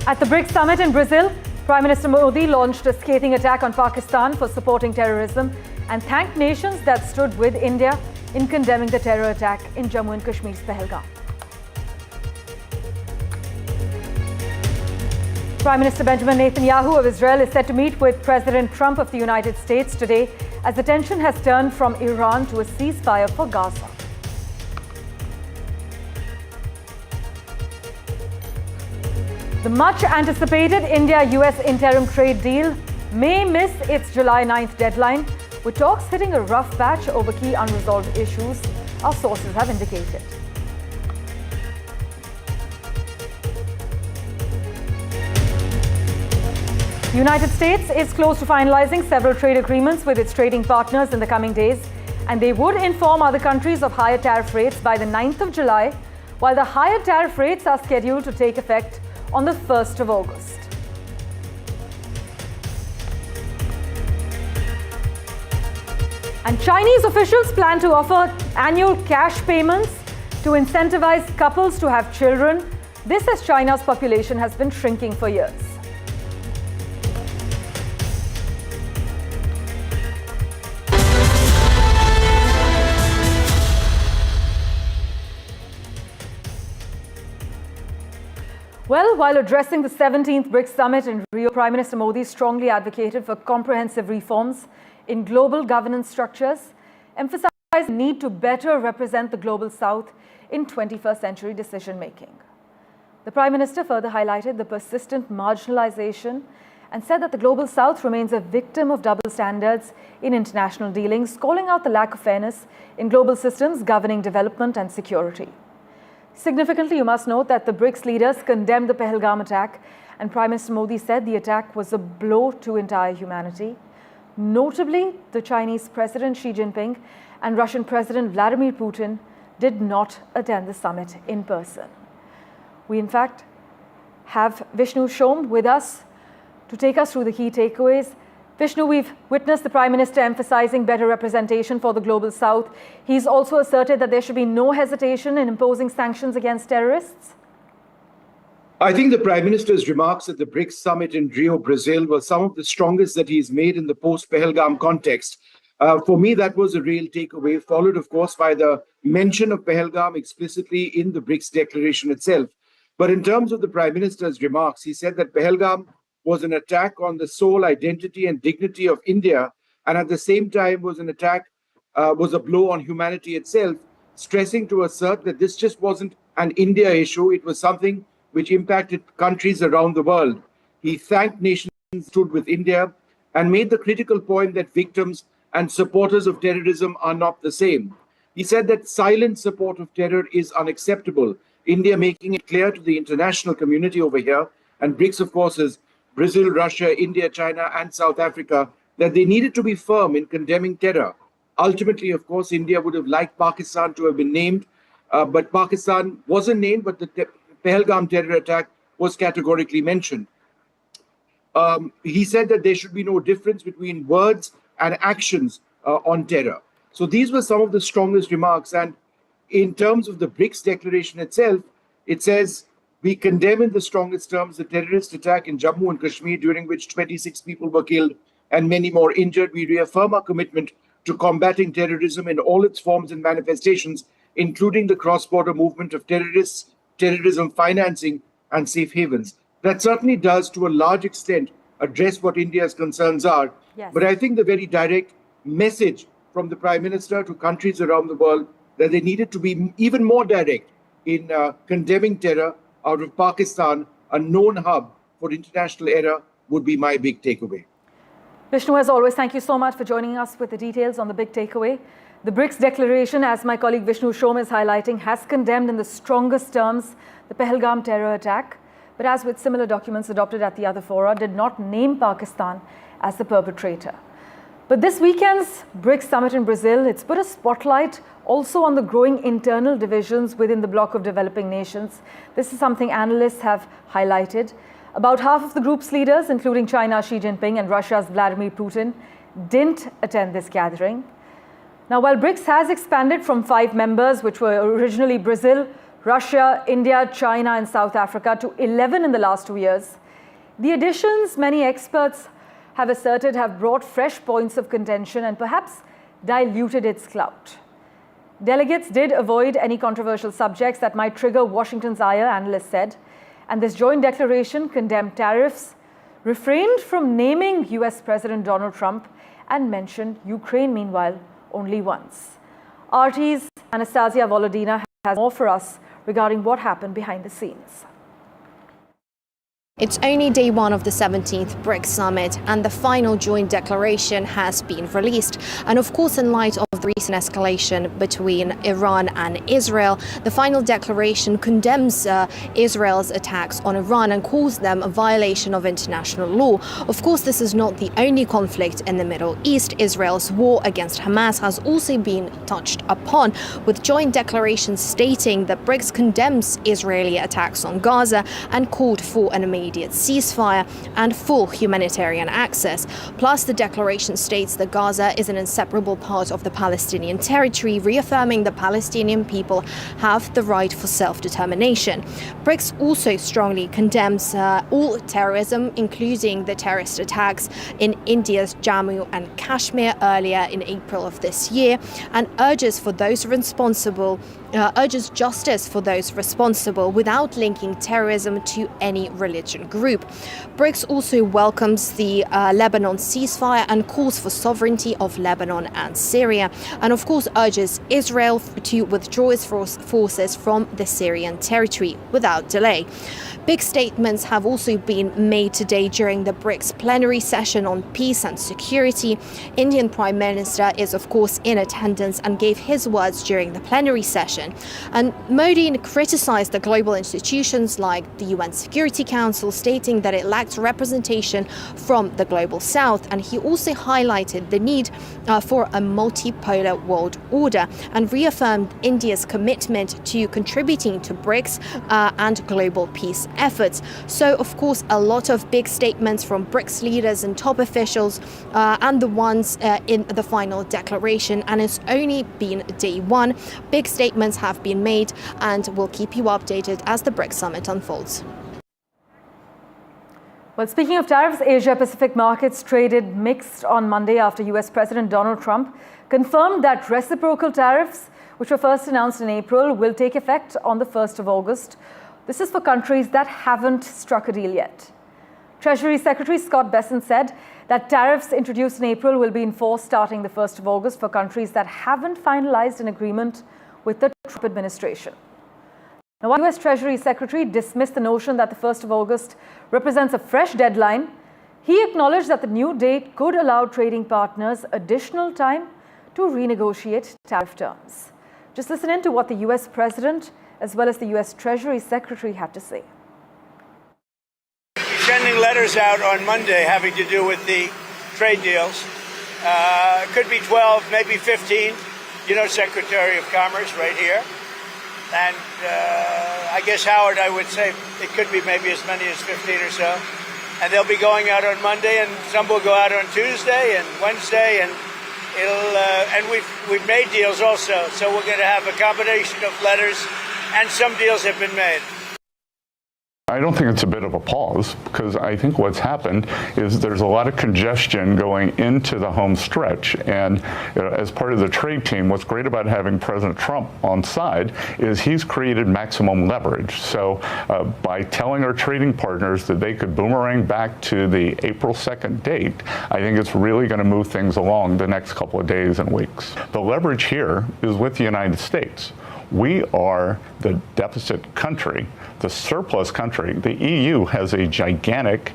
At the Brics summit in Brazil, Prime Minister Modi launched a scathing attack on Pakistan for supporting terrorism and thanked nations that stood with India in condemning the terror attack in Jammu and Kashmir's Pahalgam. Prime Minister Benjamin Netanyahu of Israel is set to meet with President Trump of the United States today as the tension has turned from Iran to a ceasefire for Gaza. The much-anticipated India-US interim trade deal may miss its July 9th deadline, with talks hitting a rough patch over key unresolved issues, our sources have indicated. The United States is close to finalizing several trade agreements with its trading partners in the coming days, and they would inform other countries of higher tariff rates by the 9th of July, while the higher tariff rates are scheduled to take effect on the 1st of August. And Chinese officials plan to offer annual cash payments to incentivize couples to have children. This as China's population has been shrinking for years. Well, while addressing the 17th Brics summit in Rio, Prime Minister Modi strongly advocated for comprehensive reforms in global governance structures, emphasizing the need to better represent the global South in 21st century decision-making. The Prime Minister further highlighted the persistent marginalization and said that the global South remains a victim of double standards in international dealings, calling out the lack of fairness in global systems governing development and security. Significantly, you must note that the Brics leaders condemned the Pahalgam attack, and Prime Minister Modi said the attack was a blow to entire humanity. Notably, the Chinese President Xi Jinping and Russian President Vladimir Putin did not attend the summit in person. We, in fact, have Vishnu Shom with us to take us through the key takeaways. Vishnu, we've witnessed the Prime Minister emphasizing better representation for the global South. He's also asserted that there should be no hesitation in imposing sanctions against terrorists. I think the Prime Minister's remarks at the Brics summit in Rio, Brazil were some of the strongest that he's made in the post-Pahalgam context. For me, that was a real takeaway, followed, of course, by the mention of Pahalgam explicitly in the Brics declaration itself. But in terms of the Prime Minister's remarks, he said that Pahalgam was an attack on the sole identity and dignity of India, and at the same time was an attack, was a blow on humanity itself, stressing to assert that this just wasn't an India issue, it was something which impacted countries around the world. He thanked nations who stood with India and made the critical point that victims and supporters of terrorism are not the same. He said that silent support of terror is unacceptable, India making it clear to the international community over here, and Brics, of course, is Brazil, Russia, India, China, and South Africa, that they needed to be firm in condemning terror. Ultimately, of course, India would have liked Pakistan to have been named, but Pakistan wasn't named, but the Pahalgam terror attack was categorically mentioned. He said that there should be no difference between words and actions on terror. So these were some of the strongest remarks. And in terms of the Brics declaration itself, it says, we condemn in the strongest terms the terrorist attack in Jammu and Kashmir, during which 26 people were killed and many more injured. We reaffirm our commitment to combating terrorism in all its forms and manifestations, including the cross-border movement of terrorists, terrorism financing, and safe havens. That certainly does, to a large extent, address what India's concerns are. Yes. But I think the very direct message from the Prime Minister to countries around the world that they needed to be even more direct in condemning terror out of Pakistan, a known hub for international error, would be my big takeaway. Vishnu, as always, thank you so much for joining us with the details on the big takeaway. The Brics declaration, as my colleague Vishnu Shom is highlighting, has condemned in the strongest terms the Pahalgam terror attack, but as with similar documents adopted at the other fora, did not name Pakistan as the perpetrator. But this weekend's Brics summit in Brazil, it's put a spotlight also on the growing internal divisions within the bloc of developing nations. This is something analysts have highlighted. About half of the group's leaders, including China's Xi Jinping and Russia's Vladimir Putin, didn't attend this gathering. Now, while Brics has expanded from 5 members, which were originally Brazil, Russia, India, China, and South Africa to 11 in the last 2 years. The additions, many experts have asserted, have brought fresh points of contention and perhaps diluted its clout. Delegates did avoid any controversial subjects that might trigger Washington's ire, analysts said, and this joint declaration condemned tariffs, refrained from naming US President Donald Trump, and mentioned Ukraine, meanwhile, only once. RT's Anastasia Volodina has more for us regarding what happened behind the scenes. It's only day one of the 17th Brics Summit and the final joint declaration has been released. And of course, in light of the recent escalation between Iran and Israel, the final declaration condemns Israel's attacks on Iran and calls them a violation of international law. Of course, this is not the only conflict in the Middle East. Israel's war against Hamas has also been touched upon, with joint declarations stating that Brics condemns Israeli attacks on Gaza and called for an immediate ceasefire and full humanitarian access. Plus, the declaration states that Gaza is an inseparable part of the Palestinian territory, reaffirming the Palestinian people have the right for self-determination. Brics also strongly condemns all terrorism, including the terrorist attacks in India's Jammu and Kashmir earlier in April of this year, and urges justice for those responsible without linking terrorism to any religion group. Brics also welcomes the Lebanon ceasefire and calls for sovereignty of Lebanon and Syria, and of course urges Israel to withdraw its forces from the Syrian territory without delay. Big statements have also been made today during the Brics plenary session on peace and security. Indian Prime Minister is of course in attendance and gave his words during the plenary session. And Modi criticized the global institutions like the UN Security Council, stating that it lacked representation from the global south. And he also highlighted the need for a multipolar world order and reaffirmed India's commitment to contributing to Brics and global peace efforts. So, of course, a lot of big statements from Brics leaders and top officials and the ones in the final declaration. And it's only been day one. Big statements have been made, and we'll keep you updated as the Brics Summit unfolds. Well, speaking of tariffs, Asia-Pacific markets traded mixed on Monday after US President Donald Trump confirmed that reciprocal tariffs, which were first announced in April, will take effect on the 1st of August. This is for countries that haven't struck a deal yet. Treasury Secretary Scott Bessent said that tariffs introduced in April will be enforced starting the 1st of August for countries that haven't finalized an agreement with the Trump administration. Now, while US Treasury Secretary dismissed the notion that the 1st of August represents a fresh deadline, he acknowledged that the new date could allow trading partners additional time to renegotiate tariff terms. Just listen in to what the US President as well as the US Treasury Secretary had to say. Sending letters out on Monday having to do with the trade deals. Could be 12, maybe 15. You know, Secretary of Commerce right here. And I guess, Howard, I would say it could be maybe as many as 15 or so. And they'll be going out on Monday, and some will go out on Tuesday and Wednesday, and we've made deals also. So we're going to have a combination of letters, and some deals have been made. I don't think it's a bit of a pause, because I think what's happened is there's a lot of congestion going into the home stretch. And as part of the trade team, what's great about having President Trump on side is he's created maximum leverage. So by telling our trading partners that they could boomerang back to the April 2nd date, I think it's really going to move things along the next couple of days and weeks. The leverage here is with the United States. We are the deficit country, the surplus country. The EU has a gigantic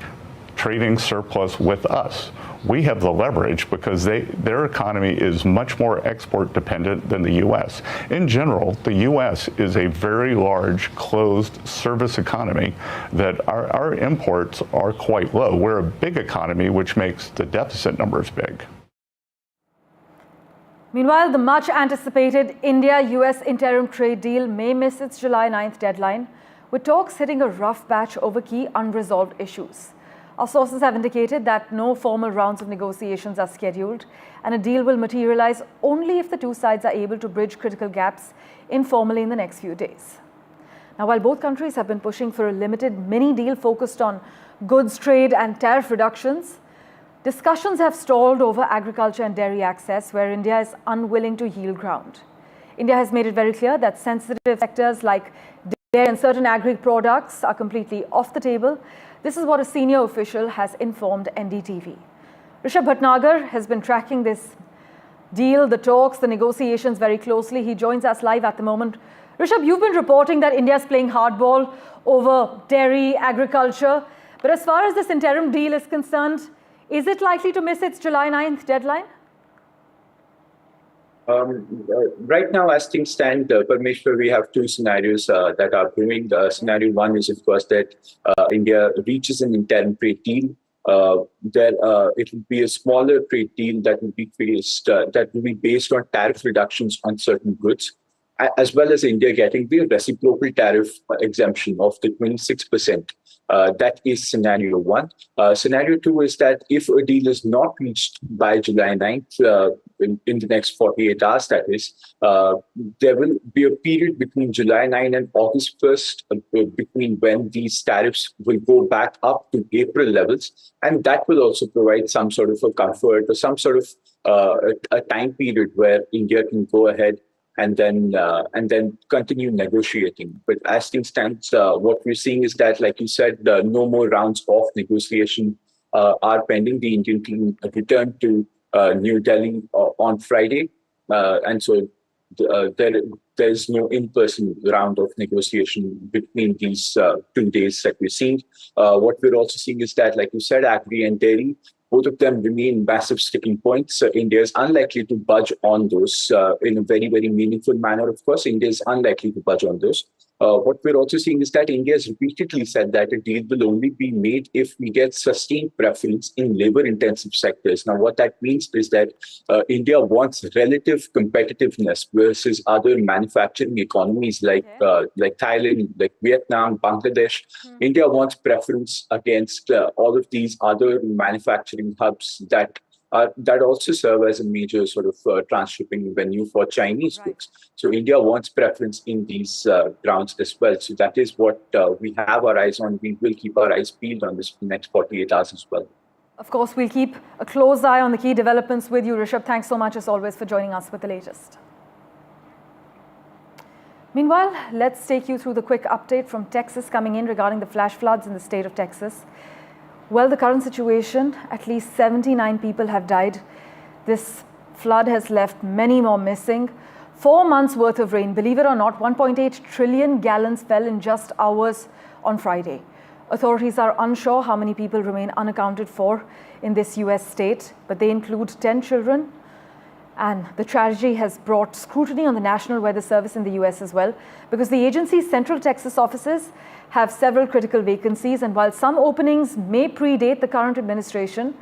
trading surplus with us. We have the leverage because their economy is much more export dependent than the U.S. In general, the U.S. is a very large closed service economy that our imports are quite low. We're a big economy, which makes the deficit numbers big. Meanwhile, the much-anticipated India-US interim trade deal may miss its July 9th deadline, with talks hitting a rough patch over key unresolved issues. Our sources have indicated that no formal rounds of negotiations are scheduled, and a deal will materialize only if the two sides are able to bridge critical gaps informally in the next few days. Now, while both countries have been pushing for a limited mini deal focused on goods trade and tariff reductions, discussions have stalled over agriculture and dairy access, where India is unwilling to yield ground. India has made it very clear that sensitive sectors like dairy and certain agri products are completely off the table. This is what a senior official has informed NDTV. Rishabh Bhatnagar has been tracking this deal, the talks, the negotiations very closely. He joins us live at the moment. Rishabh, you've been reporting that India is playing hardball over dairy, agriculture. But as far as this interim deal is concerned, is it likely to miss its July 9th deadline? Right now, as things stand, Parmeshwar, we have two scenarios that are brewing. Scenario one is, of course, that India reaches an interim trade deal. It will be a smaller trade deal that will be based on tariff reductions on certain goods, as well as India getting the reciprocal tariff exemption of the 26%. That is scenario one. Scenario two is that if a deal is not reached by July 9th, in the next 48 hours, that is, there will be a period between July 9 and August 1st, between when these tariffs will go back up to April levels. And that will also provide some sort of a comfort or some sort of a time period where India can go ahead and then continue negotiating. But as things stand, what we're seeing is that, like you said, no more rounds of negotiation are pending. The Indian team returned to New Delhi on Friday, and so there's no in-person round of negotiation between these 2 days that we're seeing. What we're also seeing is that, like you said, agri and dairy, both of them remain massive sticking points. India is unlikely to budge on those in a very, very meaningful manner. Of course, India is unlikely to budge on those. What we're also seeing is that India has repeatedly said that a deal will only be made if we get sustained preference in labor-intensive sectors. Now, what that means is that India wants relative competitiveness versus other manufacturing economies like Thailand, like Vietnam, Bangladesh. India wants preference against all of these other manufacturing hubs that also serve as a major sort of transshipping venue for Chinese goods. So India wants preference in these grounds as well. So that is what we have our eyes on. We will keep our eyes peeled on this for the next 48 hours as well. Of course, we'll keep a close eye on the key developments with you, Rishabh. Thanks so much, as always, for joining us with the latest. Meanwhile, let's take you through the quick update from Texas coming in regarding the flash floods in the state of Texas. Well, the current situation, at least 79 people have died. This flood has left many more missing. 4 months worth of rain, believe it or not, 1.8 trillion gallons fell in just hours on Friday. Authorities are unsure how many people remain unaccounted for in this US state, but they include 10 children. And the tragedy has brought scrutiny on the National Weather Service in the US as well, because the agency's Central Texas offices have several critical vacancies, and while some openings may predate the current administration,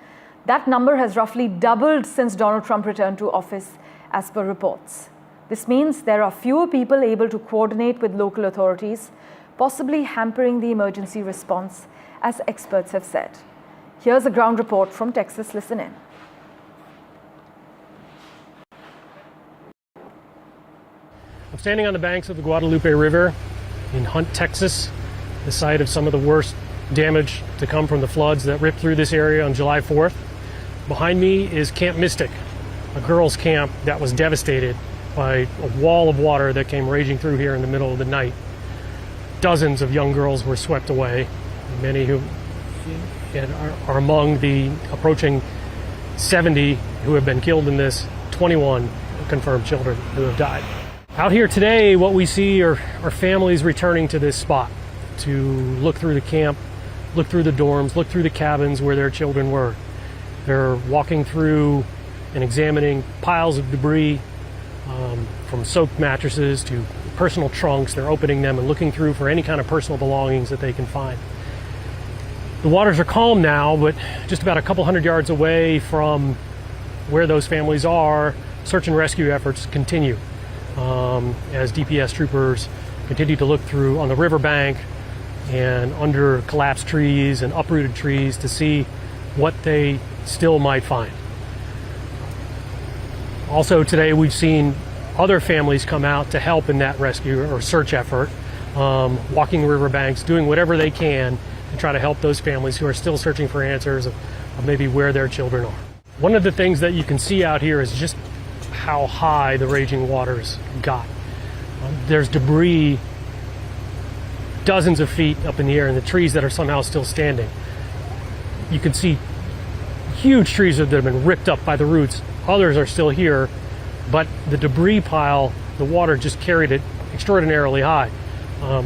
that number has roughly doubled since Donald Trump returned to office, as per reports. This means there are fewer people able to coordinate with local authorities, possibly hampering the emergency response, as experts have said. Here's a ground report from Texas. Listen in. I'm standing on the banks of the Guadalupe River in Hunt, Texas, the site of some of the worst damage to come from the floods that ripped through this area on July 4th. Behind me is Camp Mystic, a girls' camp that was devastated by a wall of water that came raging through here in the middle of the night. Dozens of young girls were swept away, many who are among the approaching 70 who have been killed in this, 21 confirmed children who have died. Out here today, what we see are families returning to this spot to look through the camp, look through the dorms, look through the cabins where their children were. They're walking through and examining piles of debris, from soaked mattresses to personal trunks. They're opening them and looking through for any kind of personal belongings that they can find. The waters are calm now, but just about a couple hundred yards away from where those families are, search and rescue efforts continue as DPS troopers continue to look through on the riverbank and under collapsed trees and uprooted trees to see what they still might find. Also today we've seen other families come out to help in that rescue or search effort. walking riverbanks, doing whatever they can to try to help those families who are still searching for answers of maybe where their children are. One of the things that you can see out here is just how high the raging waters got. There's debris dozens of feet up in the air and the trees that are somehow still standing. You can see huge trees that have been ripped up by the roots. Others are still here, but the debris pile, the water just carried it extraordinarily high.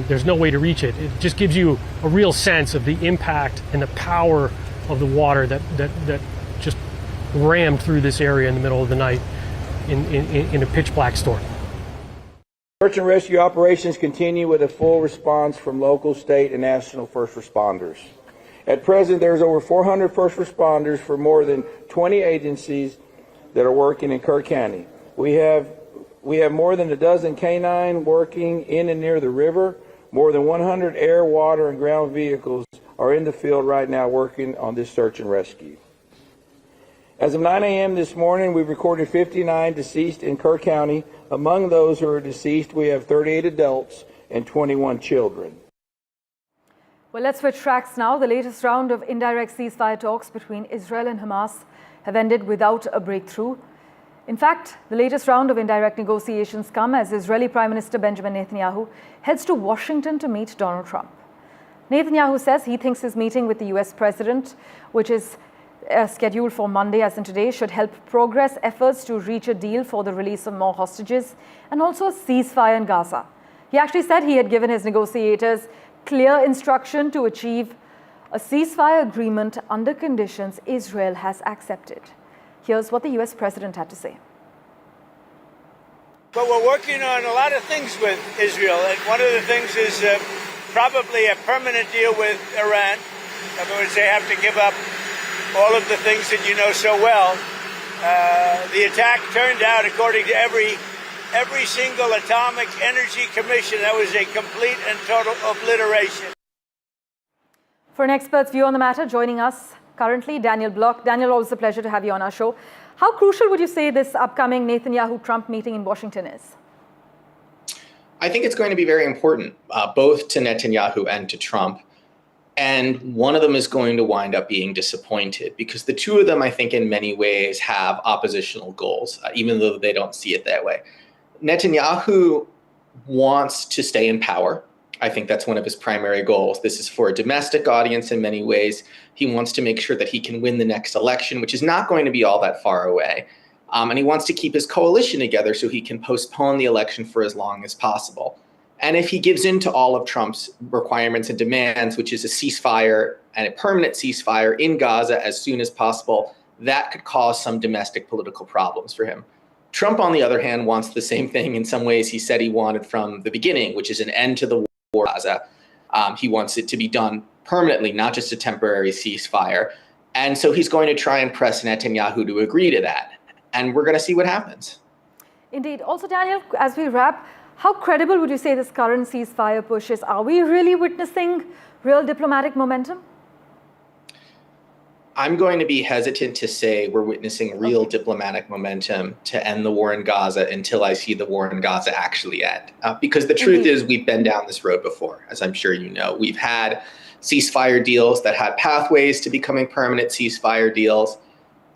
There's no way to reach it. It just gives you a real sense of the impact and the power of the water that just rammed through this area in the middle of the night in a pitch black storm. Search and rescue operations continue with a full response from local, state, and national first responders. At present, there's over 400 first responders for more than 20 agencies that are working in Kerr County. We have more than a dozen canine working in and near the river. More than 100 air, water, and ground vehicles are in the field right now working on this search and rescue. As of 9 a.m. this morning, we've recorded 59 deceased in Kerr County. Among those who are deceased, we have 38 adults and 21 children. Well, let's switch tracks now. The latest round of indirect ceasefire talks between Israel and Hamas have ended without a breakthrough. In fact, the latest round of indirect negotiations come as Israeli Prime Minister Benjamin Netanyahu heads to Washington to meet Donald Trump. Netanyahu says he thinks his meeting with the US President, which is scheduled for Monday as in today, should help progress efforts to reach a deal for the release of more hostages and also a ceasefire in Gaza. He actually said he had given his negotiators clear instruction to achieve a ceasefire agreement under conditions Israel has accepted. Here's what the US President had to say. But we're working on a lot of things with Israel, and one of the things is probably a permanent deal with Iran. In other words, they have to give up all of the things that you know so well. The attack turned out, according to every single Atomic Energy Commission, that was a complete and total obliteration. For an expert's view on the matter, joining us currently, Daniel Block. Daniel, always a pleasure to have you on our show. How crucial would you say this upcoming Netanyahu-Trump meeting in Washington is? I think it's going to be very important, both to Netanyahu and to Trump. And one of them is going to wind up being disappointed because the two of them, I think, in many ways have oppositional goals, even though they don't see it that way. Netanyahu wants to stay in power. I think that's one of his primary goals. This is for a domestic audience in many ways. He wants to make sure that he can win the next election, which is not going to be all that far away. And he wants to keep his coalition together so he can postpone the election for as long as possible. And if he gives in to all of Trump's requirements and demands, which is a ceasefire and a permanent ceasefire in Gaza as soon as possible, that could cause some domestic political problems for him. Trump, on the other hand, wants the same thing in some ways he said he wanted from the beginning, which is an end to the war in Gaza. He wants it to be done permanently, not just a temporary ceasefire. And so he's going to try and press Netanyahu to agree to that. And we're going to see what happens. Indeed. Also, Daniel, as we wrap, how credible would you say this current ceasefire push is? Are we really witnessing real diplomatic momentum? I'm going to be hesitant to say we're witnessing real diplomatic momentum to end the war in Gaza until I see the war in Gaza actually end. Because the truth is we've been down this road before, as I'm sure you know. We've had ceasefire deals that had pathways to becoming permanent ceasefire deals,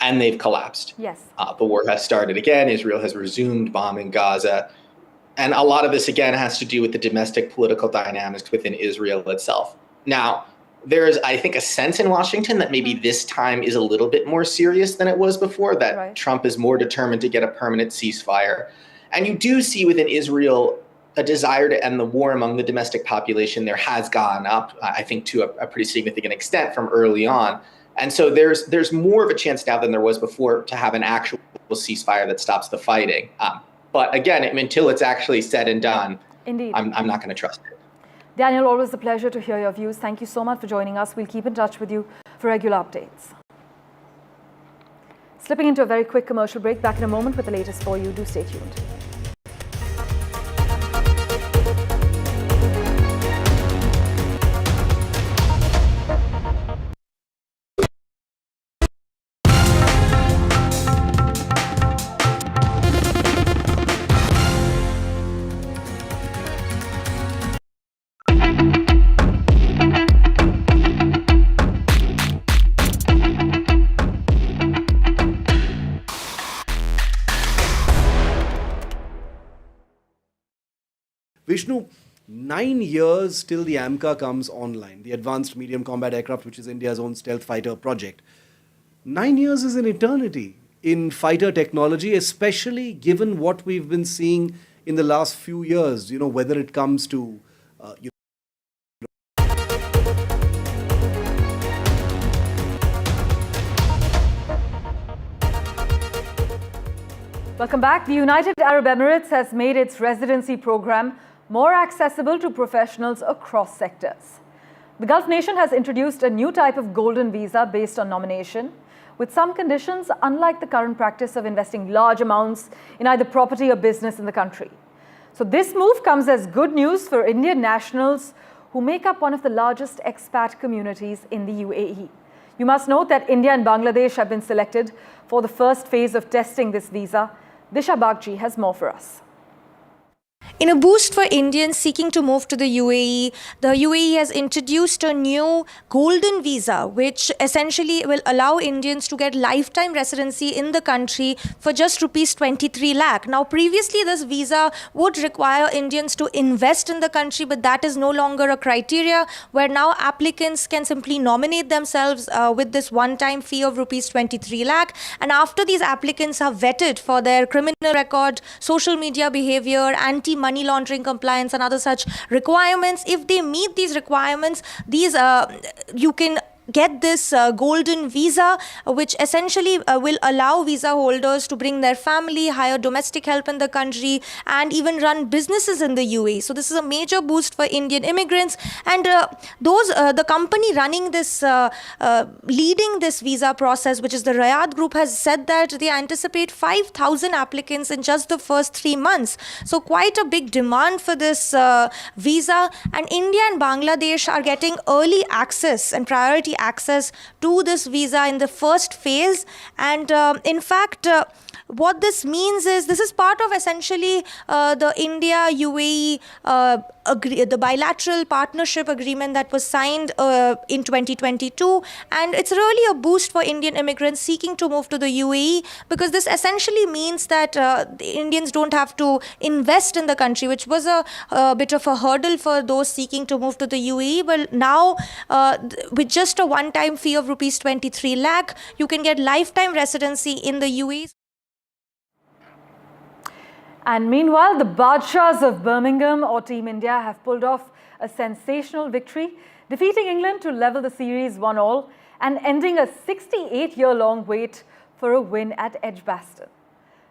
and they've collapsed. Yes. The war has started again. Israel has resumed bombing Gaza. And a lot of this, again, has to do with the domestic political dynamics within Israel itself. Now, there's, I think, a sense in Washington that maybe this time is a little bit more serious than it was before, that Trump is more determined to get a permanent ceasefire. And you do see within Israel a desire to end the war among the domestic population. There has gone up, I think, to a pretty significant extent from early on. And so there's more of a chance now than there was before to have an actual ceasefire that stops the fighting. But again, until it's actually said and done, Indeed. I'm not going to trust it. Daniel, always a pleasure to hear your views. Thank you so much for joining us. We'll keep in touch with you for regular updates. Slipping into a very quick commercial break. Back in a moment with the latest for you. Do stay tuned. Vishnu, 9 years till the AMCA comes online, the Advanced Medium Combat Aircraft, which is India's own stealth fighter project. 9 years is an eternity in fighter technology, especially given what we've been seeing in the last few years, whether it comes to Welcome back. The United Arab Emirates has made its residency program more accessible to professionals across sectors. The Gulf nation has introduced a new type of golden visa based on nomination, with some conditions unlike the current practice of investing large amounts in either property or business in the country. So this move comes as good news for Indian nationals who make up one of the largest expat communities in the UAE. You must note that India and Bangladesh have been selected for the first phase of testing this visa. Disha Bagchi has more for us. In a boost for Indians seeking to move to the UAE has introduced a new golden visa, which essentially will allow Indians to get lifetime residency in the country for just rupees 23 lakh. Now, previously, this visa would require Indians to invest in the country, but that is no longer a criteria, where now applicants can simply nominate themselves with this one-time fee of rupees 23 lakh. And after these applicants are vetted for their criminal record, social media behavior, anti-money laundering compliance and other such requirements, if they meet these requirements, you can get this golden visa, which essentially will allow visa holders to bring their family, hire domestic help in the country, and even run businesses in the UAE. So this is a major boost for Indian immigrants. And the company running this, leading this visa process, which is the Riyadh Group, has said that they anticipate 5,000 applicants in just the first 3 months. So quite a big demand for this visa. And India and Bangladesh are getting early access and priority access to this visa in the first phase. And in fact, what this means is this is part of essentially the India-UAE the bilateral partnership agreement that was signed in 2022. And it's really a boost for Indian immigrants seeking to move to the UAE, because this essentially means that the Indians don't have to invest in the country, which was a bit of a hurdle for those seeking to move to the UAE. But now, with just a one-time fee of rupees 23 lakh, you can get lifetime residency in the UAE. And meanwhile, the Badshahs of Birmingham, or Team India, have pulled off a sensational victory, defeating England to level the series 1-1 and ending a 68-year-long wait for a win at Edgbaston.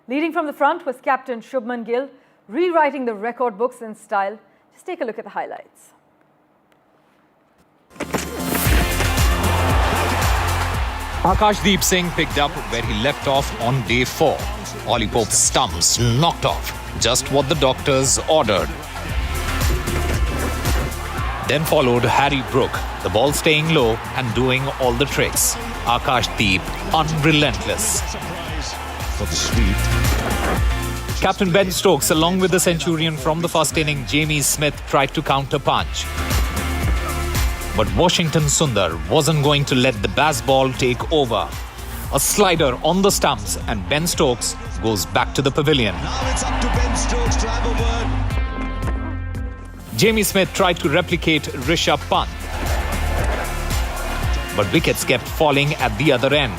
Leading from the front was captain Shubman Gill, rewriting the record books in style. Just take a look at the highlights. Akashdeep Singh picked up where he left off on day 4. Ollie Pope's stumps knocked off, just what the doctors ordered. Then followed Harry Brook, the ball staying low and doing all the tricks. Akashdeep unrelentless. For the sweep. Captain Ben Stokes, along with the centurion from the first inning, Jamie Smith, tried to counter-punch. But Washington Sundar wasn't going to let the baseball take over. A slider on the stumps and Ben Stokes goes back to the pavilion. Now it's up to Ben Stokes to have a word. Jamie Smith tried to replicate Rishabh Pant, but wickets kept falling at the other end.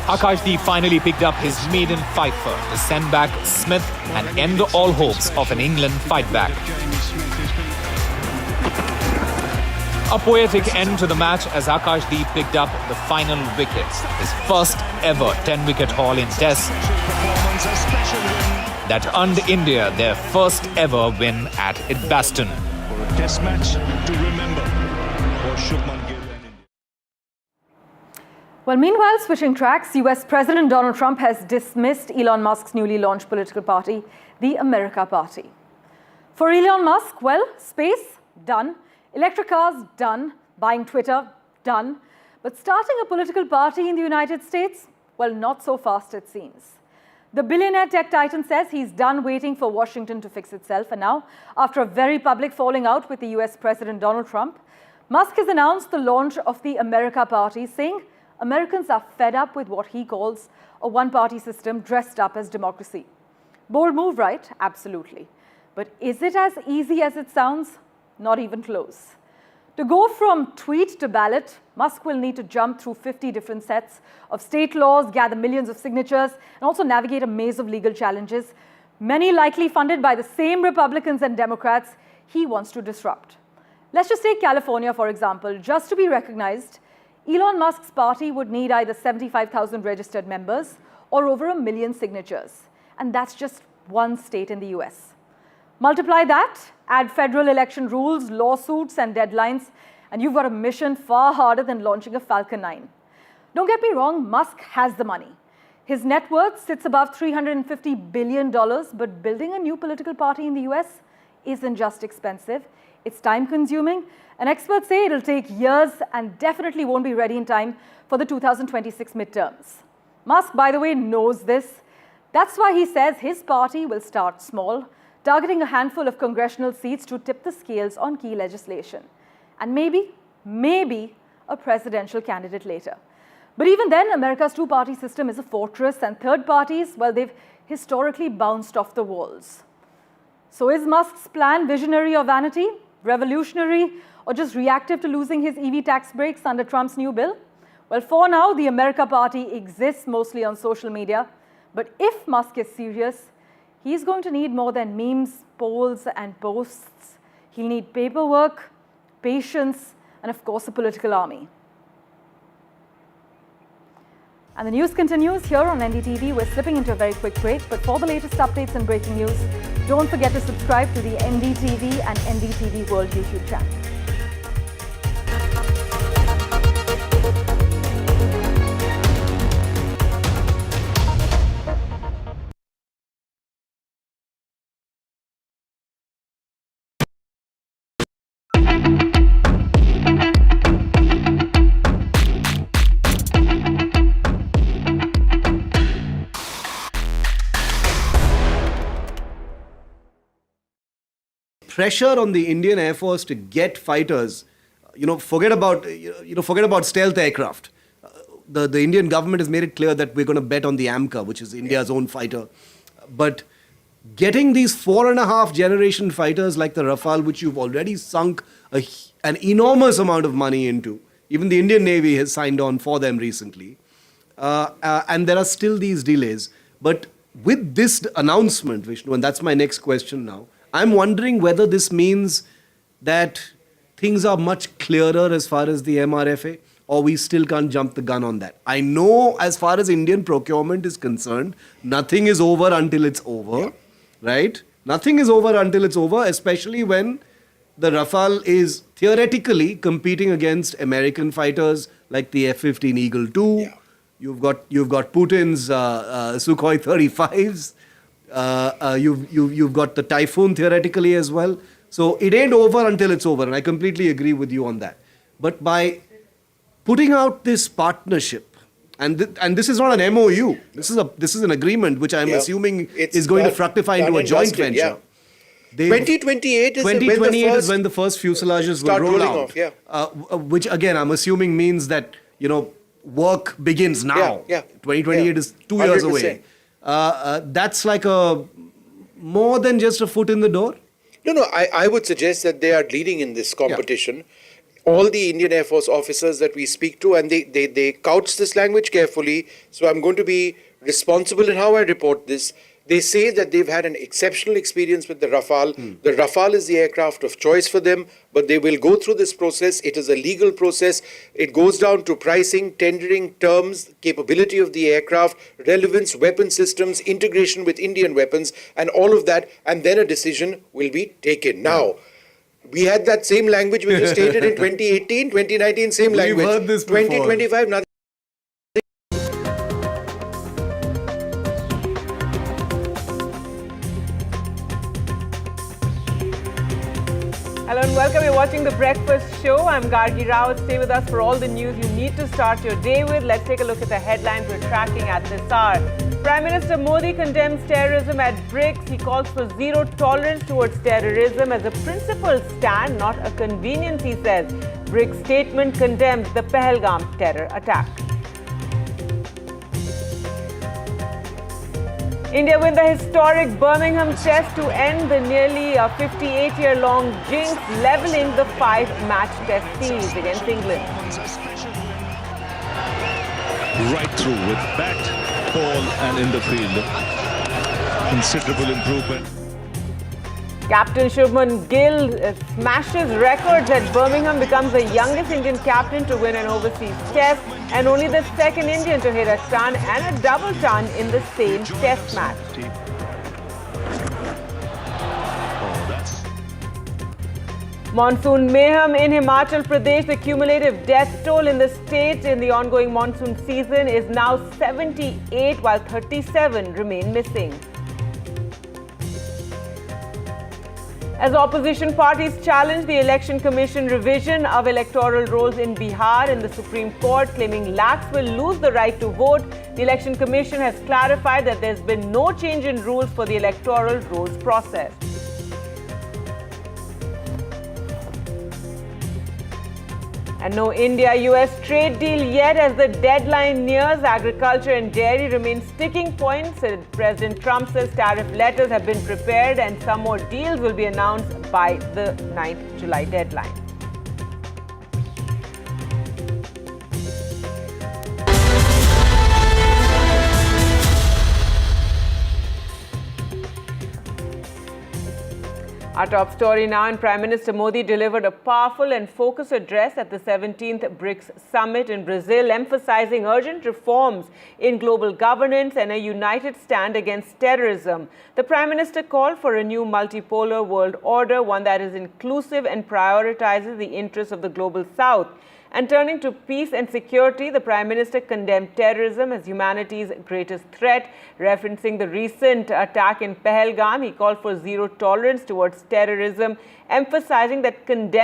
Akashdeep finally picked up his maiden fifer to send back Smith and end all hopes of an England fight back. A poetic end to the match as Akashdeep picked up the final wicket, his first ever 10-wicket haul in Test that earned India their first ever win at Edgbaston. For a Test match to remember for Shubman Gill. Well, meanwhile, switching tracks, US President Donald Trump has dismissed Elon Musk's newly launched political party, the America Party. For Elon Musk, well, space, done. Electric cars, done. Buying Twitter, done. But starting a political party in the United States, well, not so fast it seems. The billionaire tech titan says he's done waiting for Washington to fix itself. And now, after a very public falling out with the US President Donald Trump, Musk has announced the launch of the America Party, saying, Americans are fed up with what he calls a one-party system dressed up as democracy. Bold move, right? Absolutely. But is it as easy as it sounds? Not even close. To go from tweet to ballot, Musk will need to jump through 50 different sets of state laws, gather millions of signatures, and also navigate a maze of legal challenges, many likely funded by the same Republicans and Democrats he wants to disrupt. Let's just take California, for example. Just to be recognized, Elon Musk's party would need either 75,000 registered members or over 1 million signatures. And that's just one state in the US. Multiply that, add federal election rules, lawsuits, and deadlines, and you've got a mission far harder than launching a Falcon 9. Don't get me wrong, Musk has the money. His net worth sits above $350 billion, but building a new political party in the US isn't just expensive, it's time-consuming, and experts say it'll take years and definitely won't be ready in time for the 2026 midterms. Musk, by the way, knows this. That's why he says his party will start small, targeting a handful of congressional seats to tip the scales on key legislation. And maybe a presidential candidate later. But even then, America's two-party system is a fortress, and third parties, well, they've historically bounced off the walls. So is Musk's plan visionary or vanity, revolutionary, or just reactive to losing his EV tax breaks under Trump's new bill? Well, for now, the America Party exists mostly on social media. But if Musk is serious, he's going to need more than memes, polls, and posts. He'll need paperwork, patience, and of course, a political army. And the news continues here on NDTV. We're slipping into a very quick break, but for the latest updates and breaking news, don't forget to subscribe to the NDTV and NDTV World YouTube channel. Pressure on the Indian Air Force to get fighters, forget about stealth aircraft. The Indian government has made it clear that we're going to bet on the AMCA, which is India's own fighter. But getting these 4.5 generation fighters like the Rafale, which you've already sunk an enormous amount of money into, even the Indian Navy has signed on for them recently, and there are still these delays. But with this announcement, Vishnu, and that's my next question now, I'm wondering whether this means that things are much clearer as far as the MRFA, or we still can't jump the gun on that. I know as far as Indian procurement is concerned, nothing is over until it's over, right? Nothing is over until it's over, especially when the Rafale is theoretically competing against American fighters like the F-15 Eagle II. Yeah. You've got Putin's Sukhoi 35s. You've got the Typhoon theoretically as well. So it ain't over until it's over, and I completely agree with you on that. But by putting out this partnership, and this is not an MOU, this is an agreement which I'm assuming is going to fructify into a joint venture. Yeah. 2028 is when the first fuselages will roll out. Which again, I'm assuming means that work begins now. 2028 is 2 years away. That's like more than just a foot in the door? No, I would suggest that they are leading in this competition. Yeah. All the Indian Air Force officers that we speak to, and they couch this language carefully, so I'm going to be responsible in how I report this. They say that they've had an exceptional experience with the Rafale. The Rafale is the aircraft of choice for them, but they will go through this process. It is a legal process. It goes down to pricing, tendering, terms, capability of the aircraft, relevance, weapon systems, integration with Indian weapons, and all of that, and then a decision will be taken. Now, we had that same language which was stated in 2018, 2019, same language. We've heard this before. 2025, nothing. Hello and welcome. You're watching The Breakfast Show. I'm Gargi Rao. Stay with us for all the news you need to start your day with. Let's take a look at the headlines we're tracking at this hour. Prime Minister Modi condemns terrorism at Brics. He calls for zero tolerance towards terrorism as a principled stand, not a convenience, he says. Brics' statement condemns the Pahalgam terror attack. India win the historic Birmingham Test to end the nearly 58-year-long jinx, levelling the 5-match Test series against England. Right through with bat, ball and in the field. Considerable improvement. Captain Shubman Gill smashes records at Birmingham, becomes the youngest Indian captain to win an overseas test and only the second Indian to hit a ton and a double ton in the same test match. Monsoon mayhem in Himachal Pradesh. The cumulative death toll in the state in the ongoing monsoon season is now 78, while 37 remain missing. As opposition parties challenge the Election Commission revision of electoral rolls in Bihar in the Supreme Court, claiming lakhs will lose the right to vote, the Election Commission has clarified that there's been no change in rules for the electoral rolls process. And no India-US trade deal yet as the deadline nears. Agriculture and dairy remain sticking points. President Trump says tariff letters have been prepared and some more deals will be announced by the 9th July deadline. Our top story now, and Prime Minister Modi delivered a powerful and focused address at the 17th Brics Summit in Brazil, emphasizing urgent reforms in global governance and a united stand against terrorism. The Prime Minister called for a new multipolar world order, one that is inclusive and prioritizes the interests of the global South. And turning to peace and security, the Prime Minister condemned terrorism as humanity's greatest threat. Referencing the recent attack in Pahalgam, he called for zero tolerance towards terrorism, emphasizing that condemning